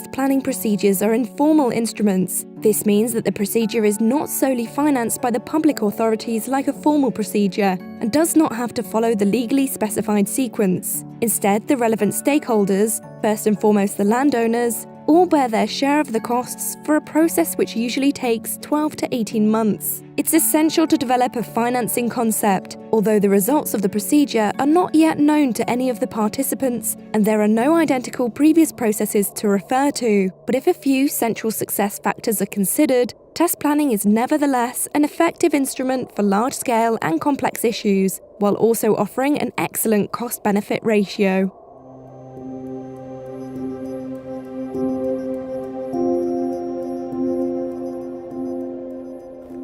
test planning procedures are informal instruments. This means that the procedure is not solely financed by the public authorities like a formal procedure and does not have to follow the legally specified sequence. Instead, the relevant stakeholders, first and foremost the landowners, all bear their share of the costs for a process which usually takes 12 to 18 months. It's essential to develop a financing concept, although the results of the procedure are not yet known to any of the participants and there are no identical previous processes to refer to. But if a few central success factors are considered, test planning is nevertheless an effective instrument for large-scale and complex issues, while also offering an excellent cost-benefit ratio.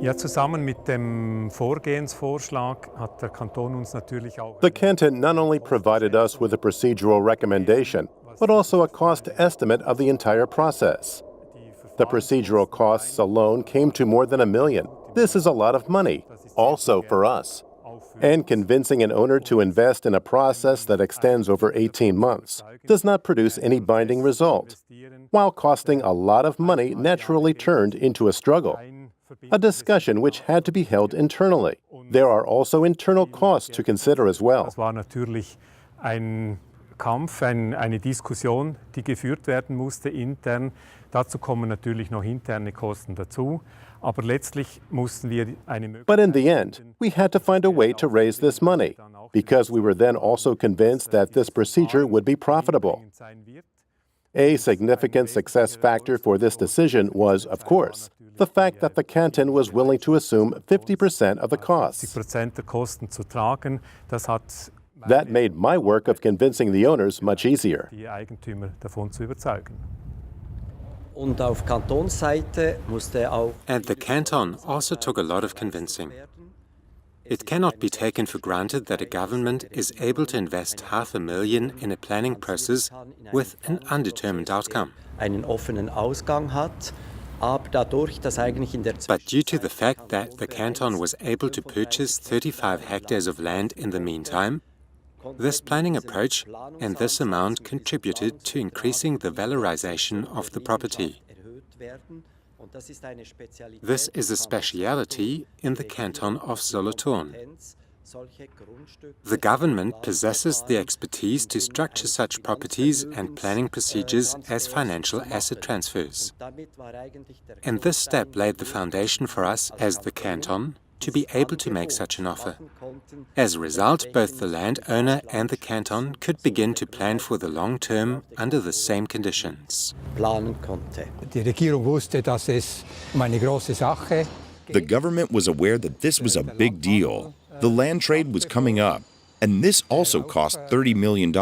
Ja, zusammen mit dem Vorgehensvorschlag hat der Kanton uns natürlich auch. The canton not only provided us with a procedural recommendation, but also a cost estimate of the entire process. The procedural costs alone came to more than $1 million. This is a lot of money, also for us. And convincing an owner to invest in a process that extends over 18 months does not produce any binding result, while costing a lot of money naturally turned into a struggle. A discussion which had to be held internally. There are also internal costs to consider as well. Es war natürlich ein Kampf, eine Diskussion, die geführt werden musste intern. Dazu kommen natürlich noch interne Kosten dazu. Aber letztlich mussten wir eine Möglichkeit. But in the end, we had to find a way to raise this money, because we were then also convinced that this procedure would be profitable. A significant success factor for this decision was, of course, the fact that the canton was willing to assume 50% of the costs. 50% der Kosten zu tragen, das hat That made my work of convincing the owners much easier. die Eigentümer davon zu überzeugen. Und auf Kantonsseite musste auch And the canton also took a lot of convincing. It cannot be taken for granted that a government is able to invest $500,000 in a planning process with an undetermined outcome. einen offenen Ausgang hat, aber dadurch, dass eigentlich in der But due to the fact that the canton was able to purchase 35 hectares of land in the meantime, this planning approach and this amount contributed to increasing the valorization of the property. This is a speciality in the canton of Solothurn. The government possesses the expertise to structure such properties and planning procedures as financial asset transfers. And this step laid the foundation for us as the canton to be able to make such an offer. As a result, both the landowner and the canton could begin to plan for the long term under the same conditions. planen konnte. Die Regierung wusste, dass es eine große Sache. The government was aware that this was a big deal. The land trade was coming up, and this also cost $30 million.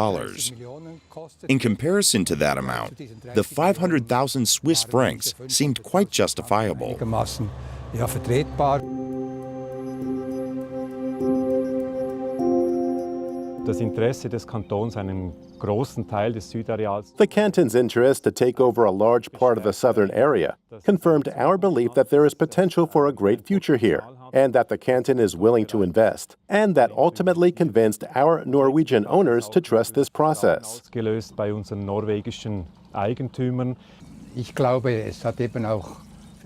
In comparison to that amount, the 500,000 Swiss francs seemed quite justifiable. Einigermaßen vertretbar. Das Interesse des Kantons, einen großen Teil des Südareals. The canton's interest to take over a large part of the southern area confirmed our belief that there is potential for a great future here, and that the canton is willing to invest, and that ultimately convinced our Norwegian owners to trust this process. Ausgelöst bei unseren norwegischen Eigentümern. Ich glaube, es hat eben auch.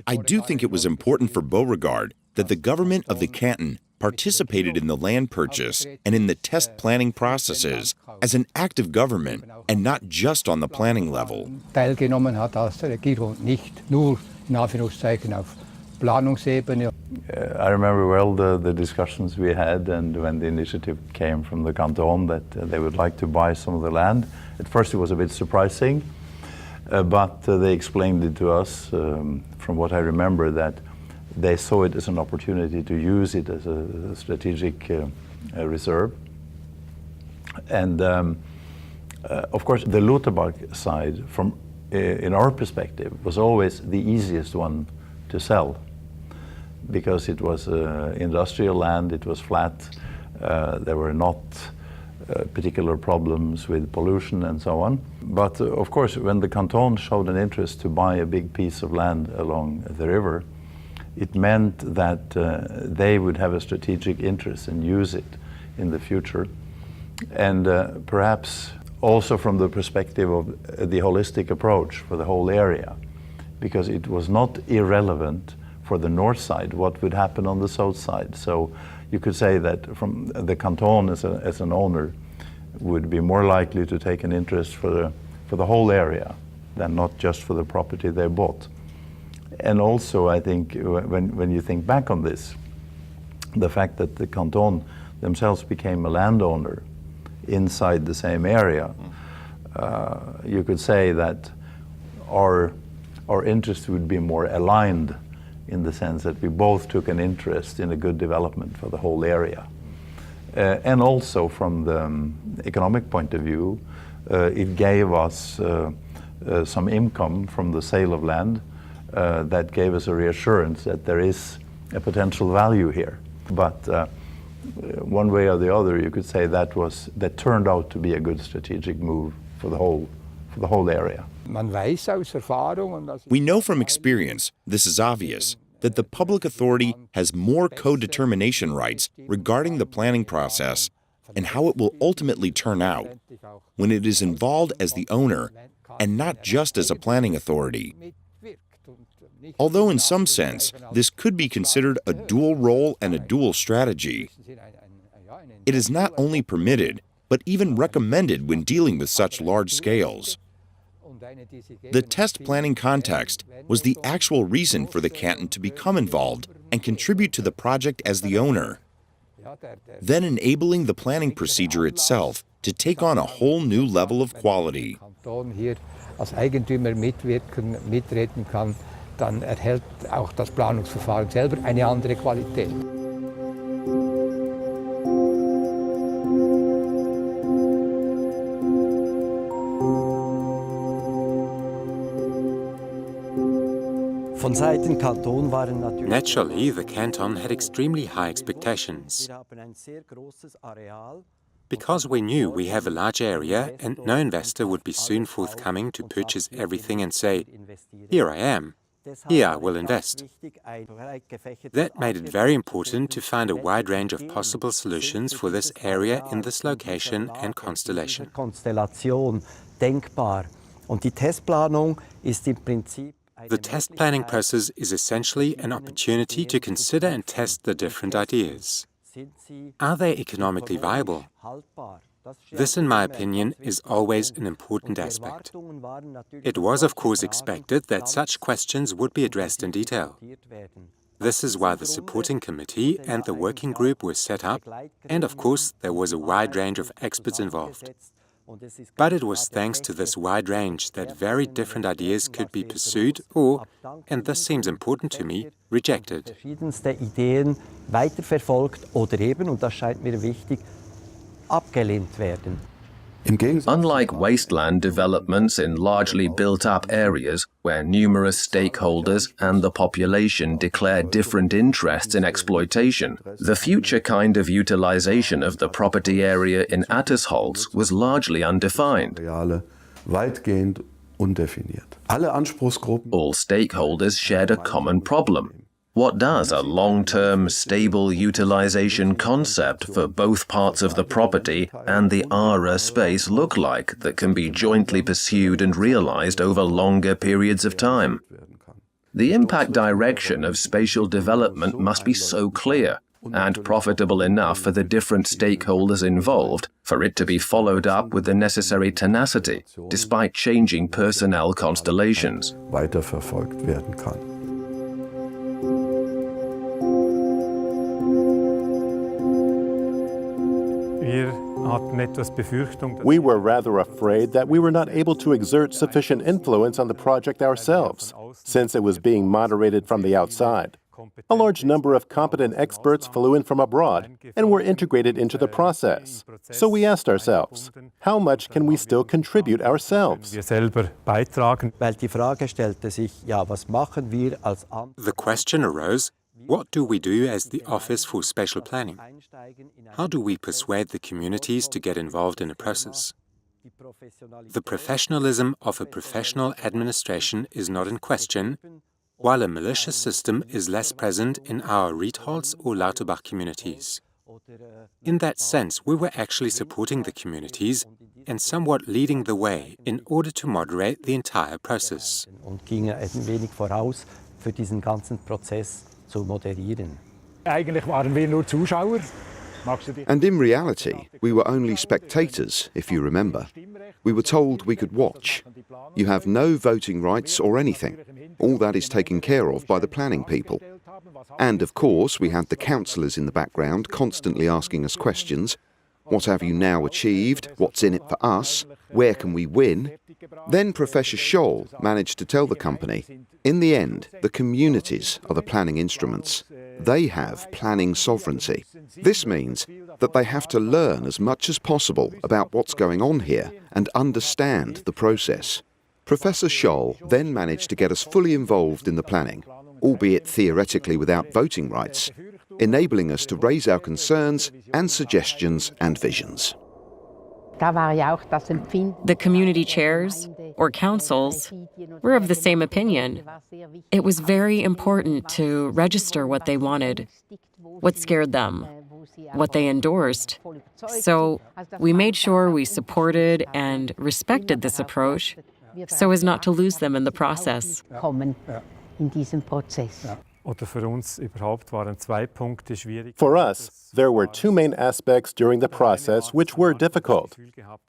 I do think it was important for Beauregard that the government of the canton participated in the land purchase and in the test planning processes as an active government and not just on the planning level. Teilgenommen hat als Regierung nicht nur in Anführungszeichen auf Planungsebene. I remember well the discussions we had, and when the initiative came from the canton that they would like to buy some of the land. At first it was a bit surprising, but they explained it to us, from what I remember, that they saw it as an opportunity to use it as a strategic reserve. And of course, the Lutherbach side, from in our perspective, was always the easiest one to sell, because it was industrial land, it was flat, there were not particular problems with pollution and so on. But of course, when the canton showed an interest to buy a big piece of land along the river, it meant that they would have a strategic interest and use it in the future. And perhaps also from the perspective of the holistic approach for the whole area, because it was not irrelevant for the north side what would happen on the south side. So you could say that from the canton as an owner would be more likely to take an interest for the whole area than not just for the property they bought. And also, I think when you think back on this, the fact that the canton themselves became a landowner inside the same area, you could say that our interests would be more aligned in the sense that we both took an interest in a good development for the whole area. And also from the economic point of view, it gave us some income from the sale of land that gave us a reassurance that there is a potential value here. But one way or the other, you could say that turned out to be a good strategic move for the whole area. We know from experience, this is obvious, that the public authority has more co-determination rights regarding the planning process and how it will ultimately turn out when it is involved as the owner and not just as a planning authority. Although in some sense, this could be considered a dual role and a dual strategy, it is not only permitted, but even recommended when dealing with such large scales. The test planning context was the actual reason for the canton to become involved and contribute to the project as the owner, then enabling the planning procedure itself to take on a whole new level of quality. Als Eigentümer mitreden kann, dann erhält auch das Planungsverfahren selber eine andere Qualität. Naturally, the canton had extremely high expectations. Because we knew we have a large area and no investor would be soon forthcoming to purchase everything and say, "Here I am, here I will invest." That made it very important to find a wide range of possible solutions for this area in this location and constellation. The test planning process is essentially an opportunity to consider and test the different ideas. Are they economically viable? This, in my opinion, is always an important aspect. It was, of course, expected that such questions would be addressed in detail. This is why the supporting committee and the working group were set up, and of course, there was a wide range of experts involved. But it was thanks to this wide range that very different ideas could be pursued or, and this seems important to me, rejected. Unlike wasteland developments in largely built-up areas where numerous stakeholders and the population declare different interests in exploitation, the future kind of utilization of the property area in Attersholz was largely undefined. All stakeholders shared a common problem. What does a long-term, stable utilization concept for both parts of the property and the ARA space look like that can be jointly pursued and realized over longer periods of time? The impact direction of spatial development must be so clear and profitable enough for the different stakeholders involved for it to be followed up with the necessary tenacity, despite changing personnel constellations. We were rather afraid that we were not able to exert sufficient influence on the project ourselves, since it was being moderated from the outside. A large number of competent experts flew in from abroad and were integrated into the process. So we asked ourselves, how much can we still contribute ourselves? The question arose, what do we do as the Office for Spatial Planning? How do we persuade the communities to get involved in a process? The professionalism of a professional administration is not in question, while a malicious system is less present in our Riedholz or Lauterbach communities. In that sense, we were actually supporting the communities, and somewhat leading the way in order to moderate the entire process. Und gingen ein wenig voraus, für diesen ganzen Prozess zu moderieren. Eigentlich waren wir nur Zuschauer. And in reality, we were only spectators, if you remember. We were told we could watch. You have no voting rights or anything. All that is taken care of by the planning people. And of course, we had the councillors in the background constantly asking us questions. What have you now achieved? What's in it for us? Where can we win? Then Professor Scholl managed to tell the company, in the end, the communities are the planning instruments. They have planning sovereignty. This means that they have to learn as much as possible about what's going on here and understand the process. Professor Scholl then managed to get us fully involved in the planning, albeit theoretically without voting rights, enabling us to raise our concerns and suggestions and visions. The community chairs, or councils, were of the same opinion. It was very important to register what they wanted, what scared them, what they endorsed. So we made sure we supported and respected this approach so as not to lose them in the process. For us, there were two main aspects during the process which were difficult.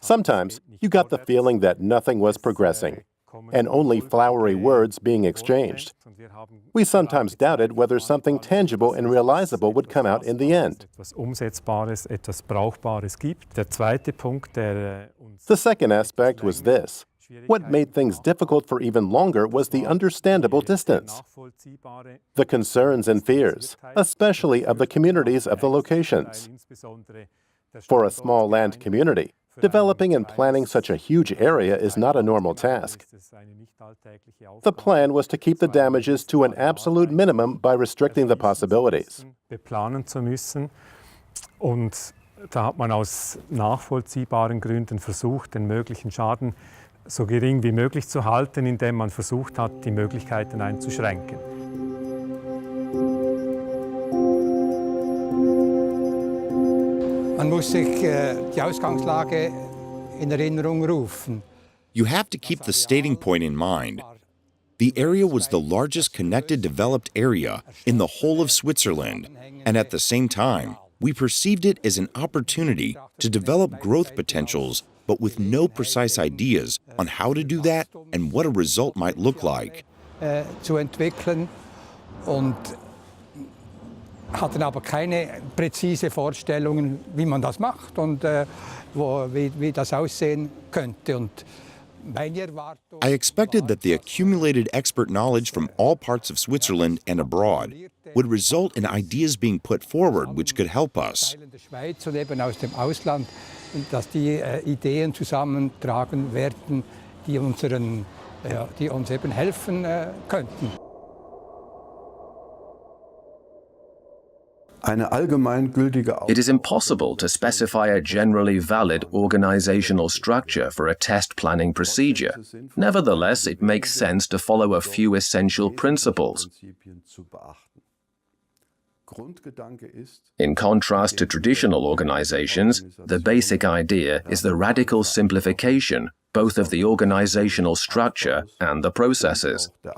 Sometimes you got the feeling that nothing was progressing, and only flowery words being exchanged. We sometimes doubted whether something tangible and realizable would come out in the end. The second aspect was this. What made things difficult for even longer was the understandable distance. The concerns and fears, especially of the communities of the locations. For a small land community, developing and planning such a huge area is not a normal task. The plan was to keep the damages to an absolute minimum by restricting the possibilities. Da hat man aus nachvollziehbaren Gründen versucht, den möglichen Schaden so gering wie möglich zu halten, indem man versucht hat, die Möglichkeiten einzuschränken. Man muss sich die Ausgangslage in Erinnerung rufen. You have to keep the starting point in mind. The area was the largest connected developed area in the whole of Switzerland, and at the same time, we perceived it as an opportunity to develop growth potentials, but with no precise ideas on how to do that and what a result might look like. Zu entwickeln und hatten aber keine präzise Vorstellungen, wie man das macht und wie das aussehen könnte. Und I expected that the accumulated expert knowledge from all parts of Switzerland and abroad would result in ideas being put forward which could help us. Und eben aus dem Ausland, dass die Ideen zusammentragen werden, die uns eben helfen könnten. It is impossible to specify a generally valid organizational structure for a test planning procedure. Nevertheless, it makes sense to follow a few essential principles. In contrast to traditional organizations, the basic idea is the radical simplification both of the organizational structure and the processes. The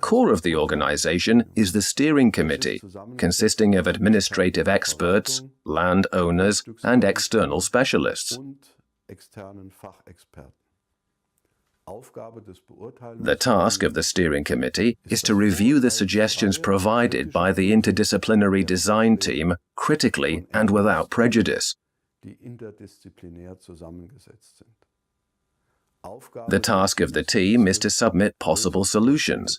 core of the organization is the steering committee, consisting of administrative experts, land owners, and external specialists. The task of the steering committee is to review the suggestions provided by the interdisciplinary design team critically and without prejudice. The task of the team is to submit possible solutions.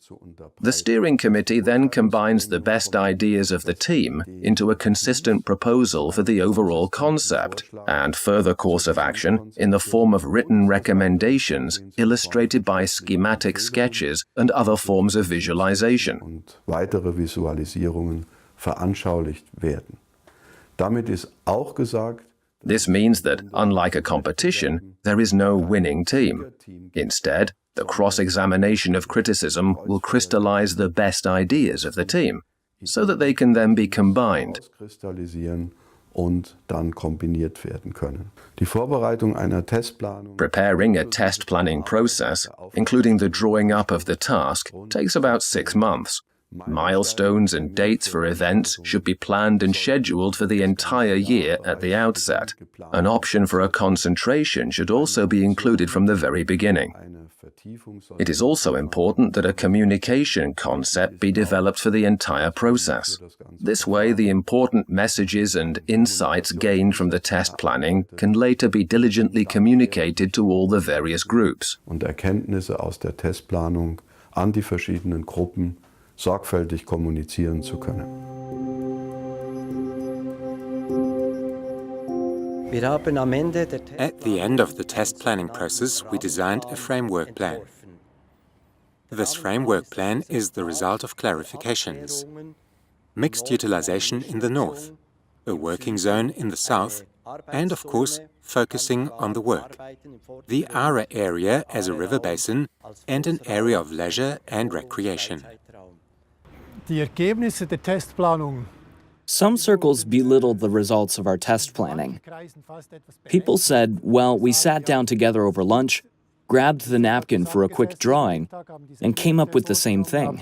The steering committee then combines the best ideas of the team into a consistent proposal for the overall concept and further course of action in the form of written recommendations illustrated by schematic sketches and other forms of visualization. This means that, unlike a competition, there is no winning team. Instead, the cross-examination of criticism will crystallize the best ideas of the team, so that they can then be combined. und dann kombiniert werden können. Die Vorbereitung einer Testplanung. Preparing a test planning process, including the drawing up of the task, takes about 6 months. Milestones and dates for events should be planned and scheduled for the entire year at the outset. An option for a concentration should also be included from the very beginning. It is also important that a communication concept be developed for the entire process. This way, the important messages and insights gained from the test planning can later be diligently communicated to all the various groups. Und Erkenntnisse aus der Testplanung an die verschiedenen Gruppen sorgfältig kommunizieren zu können. At the end of the test planning process, we designed a framework plan. This framework plan is the result of clarifications. Mixed utilization in the north, a working zone in the south, and of course, focusing on the work. The Aare area as a river basin and an area of leisure and recreation. Die Ergebnisse der Testplanung. Some circles belittled the results of our test planning. People said, well, we sat down together over lunch, grabbed the napkin for a quick drawing, and came up with the same thing.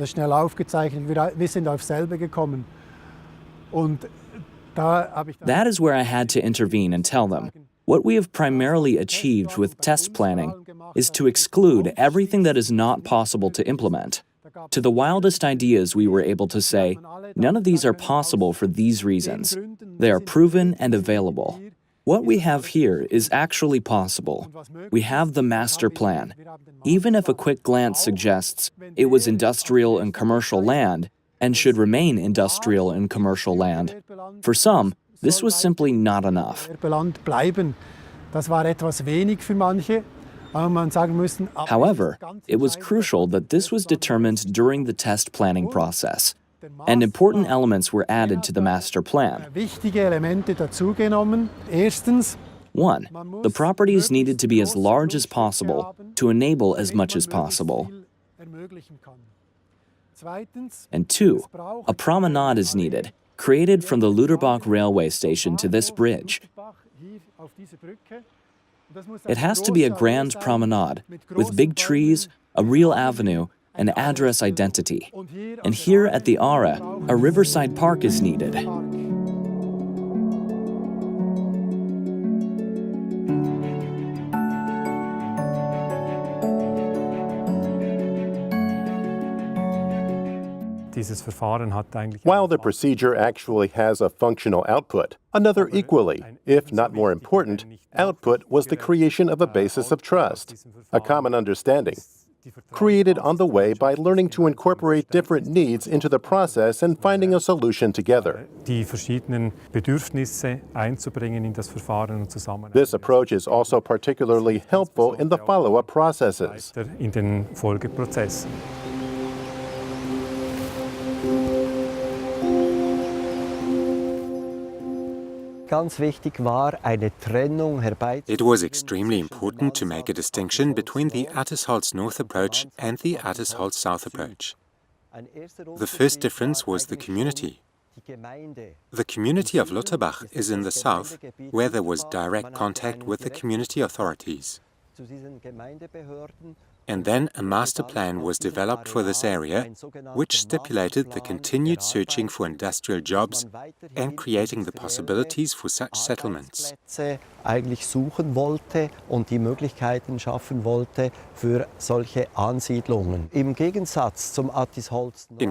That is where I had to intervene and tell them, what we have primarily achieved with test planning is to exclude everything that is not possible to implement. To the wildest ideas, we were able to say, none of these are possible for these reasons. They are proven and available. What we have here is actually possible. We have the master plan. Even if a quick glance suggests it was industrial and commercial land and should remain industrial and commercial land, for some, this was simply not enough. However, it was crucial that this was determined during the test planning process, and important elements were added to the master plan. 1. The properties needed to be as large as possible to enable as much as possible. And 2. A promenade is needed, created from the Luderbach railway station to this bridge. It has to be a grand promenade, with big trees, a real avenue, and address identity. And here at the Aare, a riverside park is needed. While the procedure actually has a functional output, another equally, if not more important, output was the creation of a basis of trust, a common understanding, created on the way by learning to incorporate different needs into the process and finding a solution together. This approach is also particularly helpful in the follow-up processes. It was extremely important to make a distinction between the Attesholz North approach and the Attesholz South approach. The first difference was the community. The community of Lauterbach is in the south, where there was direct contact with the community authorities. And then a master plan was developed for this area, which stipulated the continued searching for industrial jobs and creating the possibilities for such settlements. In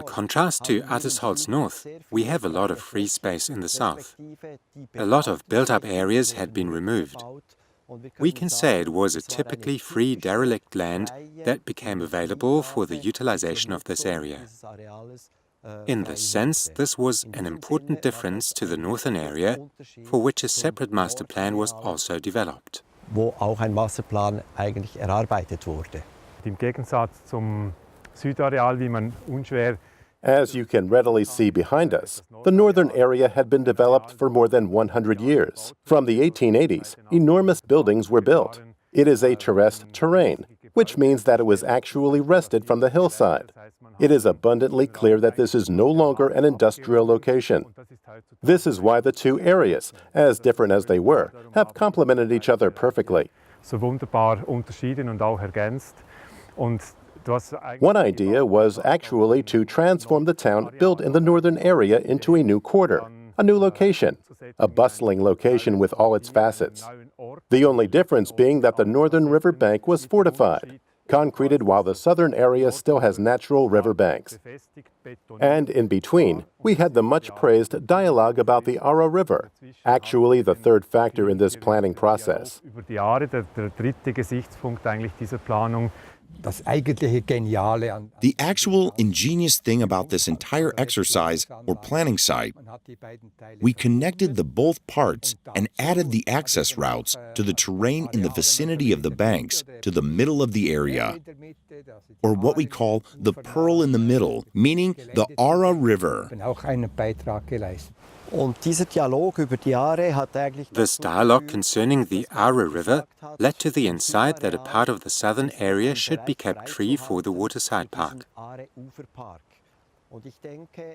contrast to Attesholz North, we have a lot of free space in the south. A lot of built-up areas had been removed. We can say it was a typically free derelict land that became available for the utilization of this area. In this sense, this was an important difference to the northern area, for which a separate master plan was also developed. Wo auch ein Masterplan eigentlich erarbeitet wurde. Im Gegensatz zum Südareal, wie man unschwer As you can readily see behind us, the northern area had been developed for more than 100 years. From the 1880s, enormous buildings were built. It is a terraced terrain, which means that it was actually wrested from the hillside. It is abundantly clear that this is no longer an industrial location. This is why the two areas, as different as they were, have complemented each other perfectly. So wunderbar unterschieden und auch ergänzt. Und one idea was actually to transform the town built in the northern area into a new quarter, a new location, a bustling location with all its facets. The only difference being that the northern riverbank was fortified, concreted, while the southern area still has natural riverbanks. And in between, we had the much-praised dialogue about the Ara River, actually the third factor in this planning process. Über die Aare, der dritte Gesichtspunkt eigentlich dieser Planung. The actual ingenious thing about this entire exercise or planning site, we connected the both parts and added the access routes to the terrain in the vicinity of the banks to the middle of the area, or what we call the pearl in the middle, meaning the Ara River. This dialogue concerning the Ara River led to the insight that a part of the southern area should be kept free for the waterside park.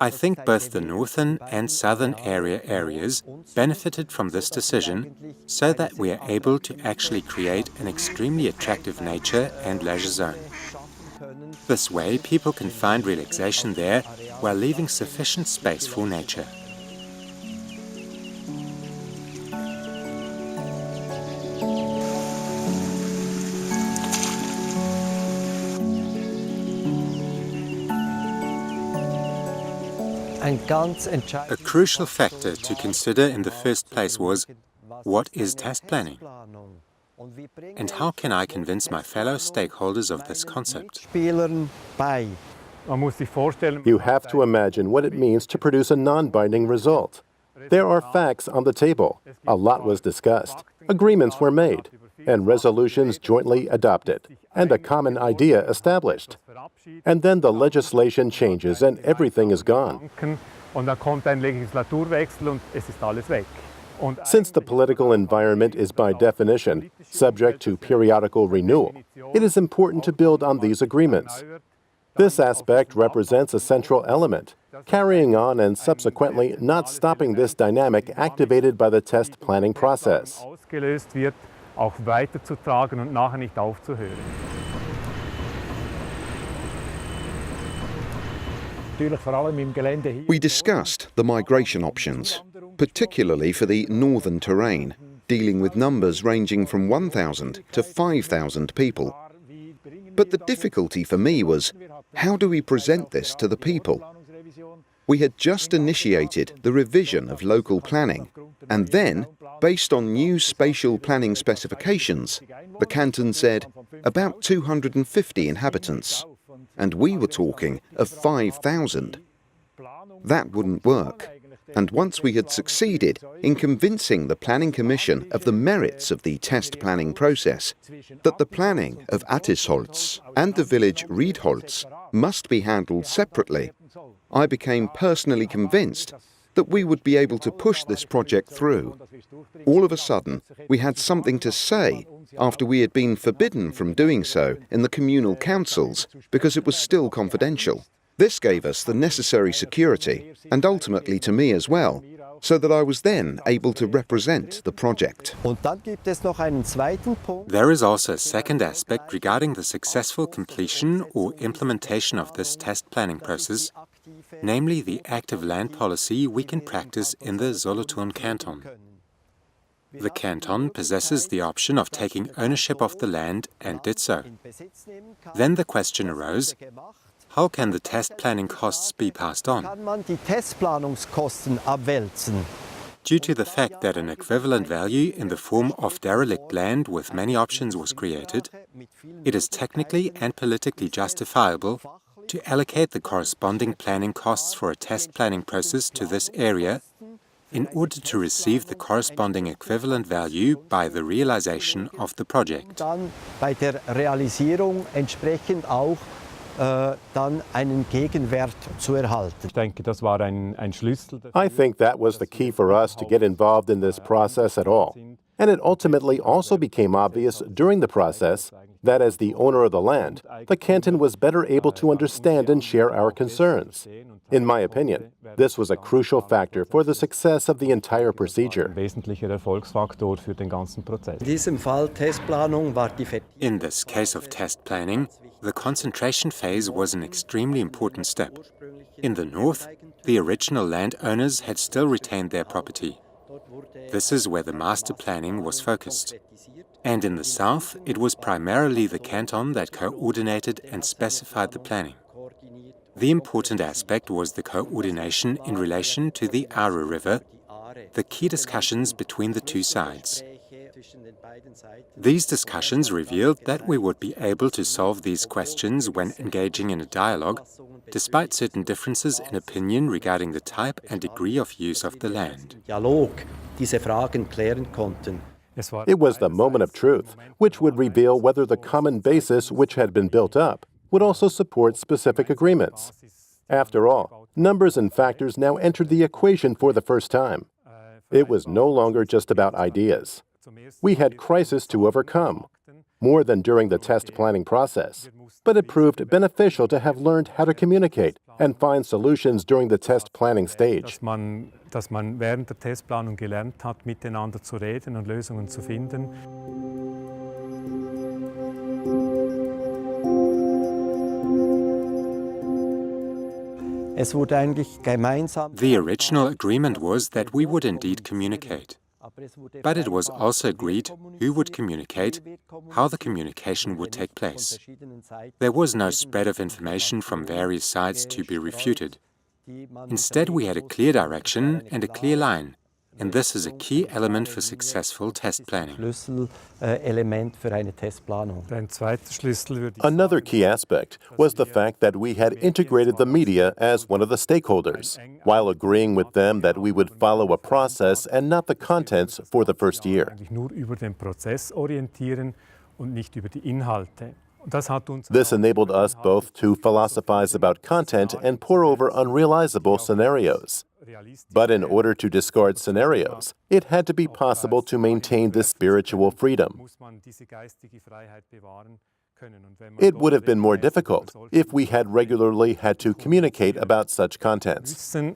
I think both the northern and southern areas benefited from this decision so that we are able to actually create an extremely attractive nature and leisure zone. This way, people can find relaxation there while leaving sufficient space for nature. A crucial factor to consider in the first place was, what is test planning? And how can I convince my fellow stakeholders of this concept? You have to imagine what it means to produce a non-binding result. There are facts on the table. A lot was discussed. Agreements were made, and resolutions jointly adopted, and a common idea established. And then the legislation changes and everything is gone. Since the political environment is by definition subject to periodical renewal, it is important to build on these agreements. This aspect represents a central element, carrying on and subsequently not stopping this dynamic activated by the test planning process. Auch weiterzutragen und nachher nicht aufzuhören. We discussed the migration options, particularly for the northern terrain, dealing with numbers ranging from 1,000 to 5,000 people. But the difficulty for me was, how do we present this to the people? We had just initiated the revision of local planning, and then, based on new spatial planning specifications, the canton said about 250 inhabitants, and we were talking of 5,000. That wouldn't work, and once we had succeeded in convincing the Planning Commission of the merits of the test planning process, that the planning of Attisholz and the village Riedholz must be handled separately, I became personally convinced that we would be able to push this project through. All of a sudden, we had something to say after we had been forbidden from doing so in the communal councils because it was still confidential. This gave us the necessary security, and ultimately to me as well, so that I was then able to represent the project. There is also a second aspect regarding the successful completion or implementation of this test planning process, namely the active land policy we can practice in the Solothurn canton. The canton possesses the option of taking ownership of the land and did so. Then the question arose, how can the test planning costs be passed on? Due to the fact that an equivalent value in the form of derelict land with many options was created, it is technically and politically justifiable to allocate the corresponding planning costs for a test planning process to this area in order to receive the corresponding equivalent value by the realization of the project. I think that was the key for us to get involved in this process at all. And it ultimately also became obvious during the process that as the owner of the land, the canton was better able to understand and share our concerns. In my opinion, this was a crucial factor for the success of the entire procedure. In this case of test planning, the concentration phase was an extremely important step. In the north, the original landowners had still retained their property. This is where the master planning was focused. And in the south, it was primarily the canton that coordinated and specified the planning. The important aspect was the coordination in relation to the Aare River, the key discussions between the two sides. These discussions revealed that we would be able to solve these questions when engaging in a dialogue, despite certain differences in opinion regarding the type and degree of use of the land. It was the moment of truth, which would reveal whether the common basis which had been built up would also support specific agreements. After all, numbers and factors now entered the equation for the first time. It was no longer just about ideas. We had crises to overcome, more than during the test planning process, but it proved beneficial to have learned how to communicate and find solutions during the test planning stage. Dass man während der Testplanung gelernt hat, miteinander zu reden und Lösungen zu finden. The original agreement was that we would indeed communicate. But it was also agreed who would communicate, how the communication would take place. There was no spread of information from various sides to be refuted. Instead, we had a clear direction and a clear line, and this is a key element for successful test planning. Another key aspect was the fact that we had integrated the media as one of the stakeholders, while agreeing with them that we would follow a process and not the contents for the first year. This enabled us both to philosophize about content and pore over unrealizable scenarios. But in order to discard scenarios, it had to be possible to maintain this spiritual freedom. It would have been more difficult if we had regularly had to communicate about such contents. The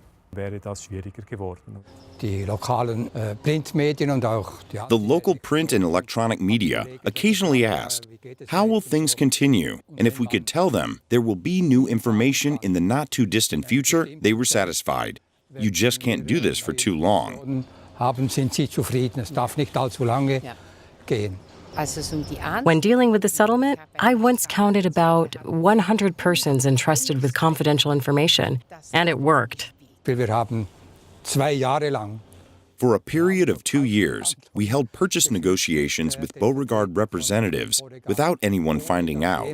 local print and electronic media occasionally asked, how will things continue? And if we could tell them there will be new information in the not-too-distant future, they were satisfied. You just can't do this for too long. When dealing with the settlement, I once counted about 100 persons entrusted with confidential information, and it worked. For a period of 2 years, we held purchase negotiations with Beauregard representatives without anyone finding out.